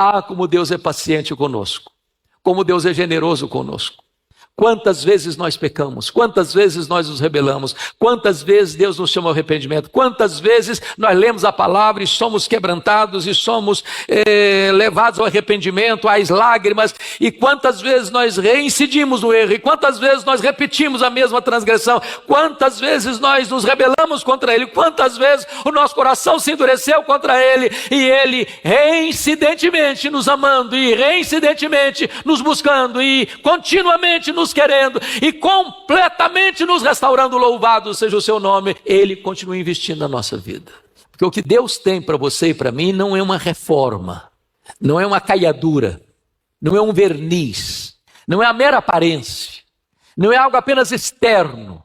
Ah, como Deus é paciente conosco, como Deus é generoso conosco. Quantas vezes nós pecamos, quantas vezes nós nos rebelamos, quantas vezes Deus nos chama ao arrependimento, quantas vezes nós lemos a palavra e somos quebrantados e somos levados ao arrependimento, às lágrimas, e quantas vezes nós reincidimos no erro, e quantas vezes nós repetimos a mesma transgressão, quantas vezes nós nos rebelamos contra Ele, quantas vezes o nosso coração se endureceu contra Ele, e Ele reincidentemente nos amando, e reincidentemente nos buscando, e continuamente nos querendo e completamente nos restaurando, louvado seja o seu nome, Ele continua investindo na nossa vida. Porque o que Deus tem para você e para mim não é uma reforma, não é uma caiadura, não é um verniz, não é a mera aparência, não é algo apenas externo.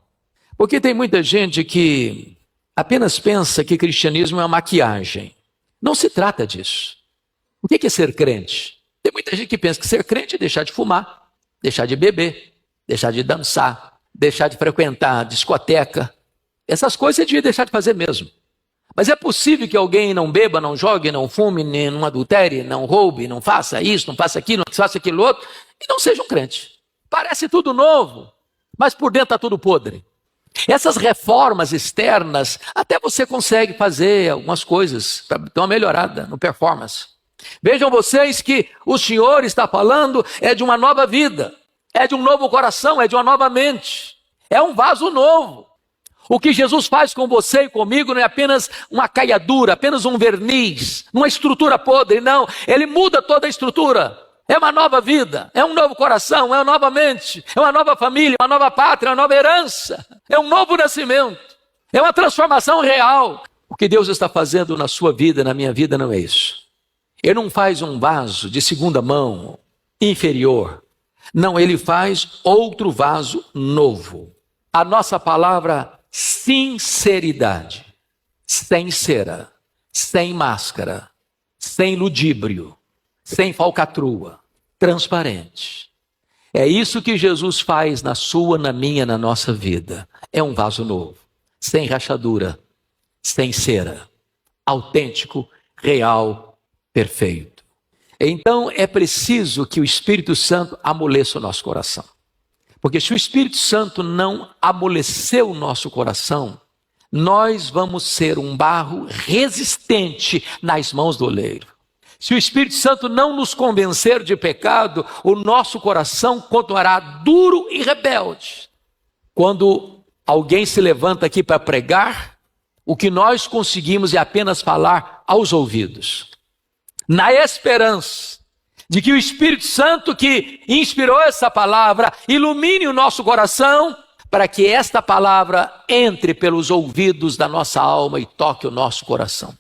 Porque tem muita gente que apenas pensa que cristianismo é uma maquiagem. Não se trata disso. O que é ser crente? Tem muita gente que pensa que ser crente é deixar de fumar, deixar de beber, deixar de dançar, deixar de frequentar a discoteca. Essas coisas você devia deixar de fazer mesmo. Mas é possível que alguém não beba, não jogue, não fume, não adultere, não roube, não faça isso, não faça aquilo, não faça aquilo outro, e não seja um crente. Parece tudo novo, mas por dentro está tudo podre. Essas reformas externas, até você consegue fazer algumas coisas para dar uma melhorada no performance. Vejam vocês que o Senhor está falando é de uma nova vida, é de um novo coração, é de uma nova mente, é um vaso novo. O que Jesus faz com você e comigo não é apenas uma caiadura, apenas um verniz, uma estrutura podre, não. Ele muda toda a estrutura, é uma nova vida, é um novo coração, é uma nova mente, é uma nova família, uma nova pátria, uma nova herança, é um novo nascimento, é uma transformação real. O que Deus está fazendo na sua vida, na minha vida, não é isso. Ele não faz um vaso de segunda mão, inferior. Não, Ele faz outro vaso novo. A nossa palavra sinceridade, sem cera, sem máscara, sem ludíbrio, sem falcatrua, transparente. É isso que Jesus faz na sua, na minha, na nossa vida. É um vaso novo, sem rachadura, sem cera, autêntico, real, perfeito. Então é preciso que o Espírito Santo amoleça o nosso coração. Porque se o Espírito Santo não amolecer o nosso coração, nós vamos ser um barro resistente nas mãos do oleiro. Se o Espírito Santo não nos convencer de pecado, o nosso coração continuará duro e rebelde. Quando alguém se levanta aqui para pregar, o que nós conseguimos é apenas falar aos ouvidos, na esperança de que o Espírito Santo que inspirou essa palavra ilumine o nosso coração para que esta palavra entre pelos ouvidos da nossa alma e toque o nosso coração.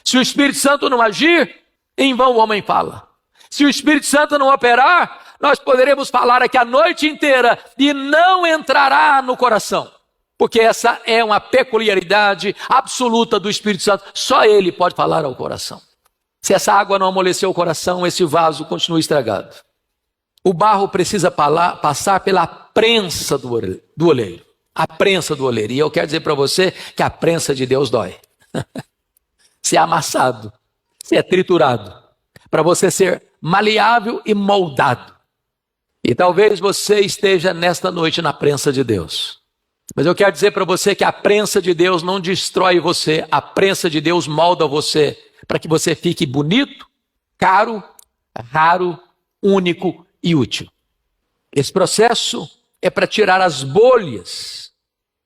Se o Espírito Santo não agir, em vão o homem fala. Se o Espírito Santo não operar, nós poderemos falar aqui a noite inteira e não entrará no coração. Porque essa é uma peculiaridade absoluta do Espírito Santo. Só Ele pode falar ao coração. Se essa água não amoleceu o coração, esse vaso continua estragado. O barro precisa passar pela prensa do oleiro. A prensa do oleiro. E eu quero dizer para você que a prensa de Deus dói. Se é amassado, se é triturado, para você ser maleável e moldado. E talvez você esteja nesta noite na prensa de Deus. Mas eu quero dizer para você que a prensa de Deus não destrói você, a prensa de Deus molda você para que você fique bonito, caro, raro, único e útil. Esse processo é para tirar as bolhas.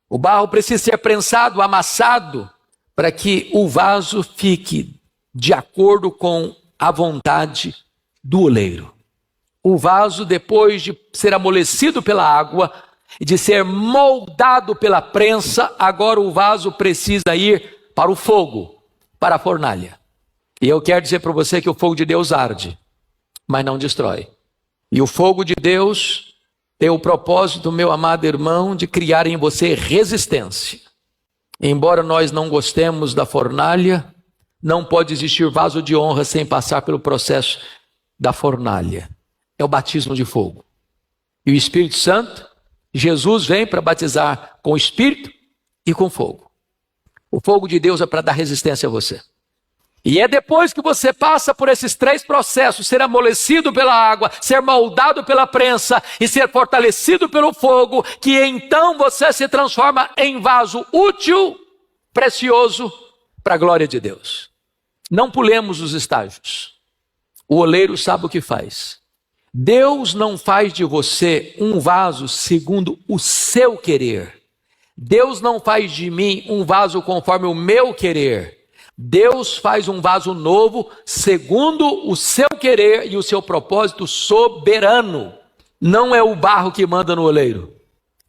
O barro precisa ser prensado, amassado, para que o vaso fique de acordo com a vontade do oleiro. O vaso, depois de ser amolecido pela água e de ser moldado pela prensa, agora o vaso precisa ir para o fogo, para a fornalha. E eu quero dizer para você que o fogo de Deus arde, mas não destrói. E o fogo de Deus tem o propósito, meu amado irmão, de criar em você resistência. Embora nós não gostemos da fornalha, não pode existir vaso de honra sem passar pelo processo da fornalha. É o batismo de fogo. E o Espírito Santo, Jesus vem para batizar com o Espírito e com fogo. O fogo de Deus é para dar resistência a você. E é depois que você passa por esses 3 processos, ser amolecido pela água, ser moldado pela prensa e ser fortalecido pelo fogo, que então você se transforma em vaso útil, precioso, para a glória de Deus. Não pulemos os estágios. O oleiro sabe o que faz. Deus não faz de você um vaso segundo o seu querer. Deus não faz de mim um vaso conforme o meu querer. Deus faz um vaso novo segundo o seu querer e o seu propósito soberano. Não é o barro que manda no oleiro,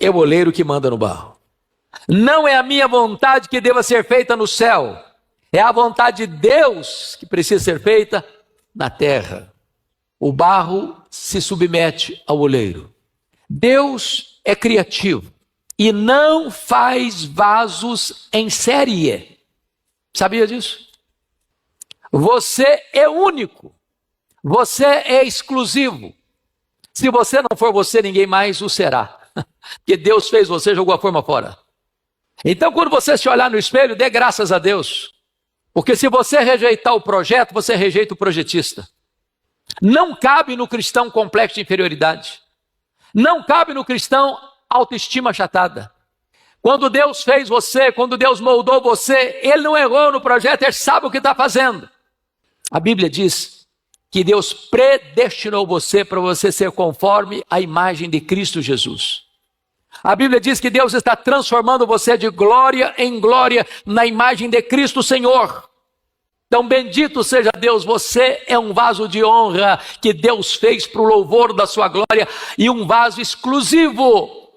é o oleiro que manda no barro. Não é a minha vontade que deva ser feita no céu, é a vontade de Deus que precisa ser feita na terra. O barro se submete ao oleiro. Deus é criativo e não faz vasos em série. Sabia disso? Você é único. Você é exclusivo. Se você não for você, ninguém mais o será. Porque Deus fez você e jogou a forma fora. Então, quando você se olhar no espelho, dê graças a Deus. Porque se você rejeitar o projeto, você rejeita o projetista. Não cabe no cristão complexo de inferioridade. Não cabe no cristão autoestima achatada. Quando Deus fez você, quando Deus moldou você, Ele não errou no projeto, Ele sabe o que está fazendo. A Bíblia diz que Deus predestinou você para você ser conforme a imagem de Cristo Jesus. A Bíblia diz que Deus está transformando você de glória em glória na imagem de Cristo Senhor. Então bendito seja Deus, você é um vaso de honra que Deus fez para o louvor da sua glória e um vaso exclusivo,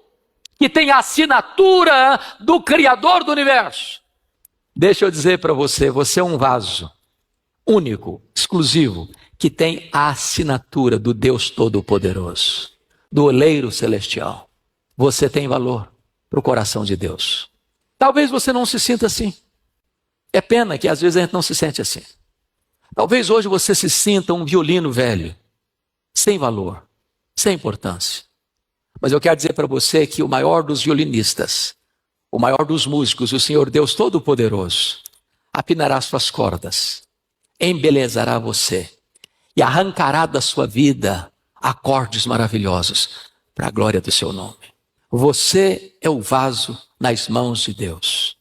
que tem a assinatura do Criador do universo. Deixa eu dizer para você, você é um vaso único, exclusivo, que tem a assinatura do Deus Todo-Poderoso, do oleiro celestial. Você tem valor para o coração de Deus. Talvez você não se sinta assim. É pena que às vezes a gente não se sente assim. Talvez hoje você se sinta um violino velho, sem valor, sem importância. Mas eu quero dizer para você que o maior dos violinistas, o maior dos músicos, o Senhor Deus Todo-Poderoso, afinará suas cordas, embelezará você e arrancará da sua vida acordes maravilhosos para a glória do seu nome. Você é o vaso nas mãos de Deus.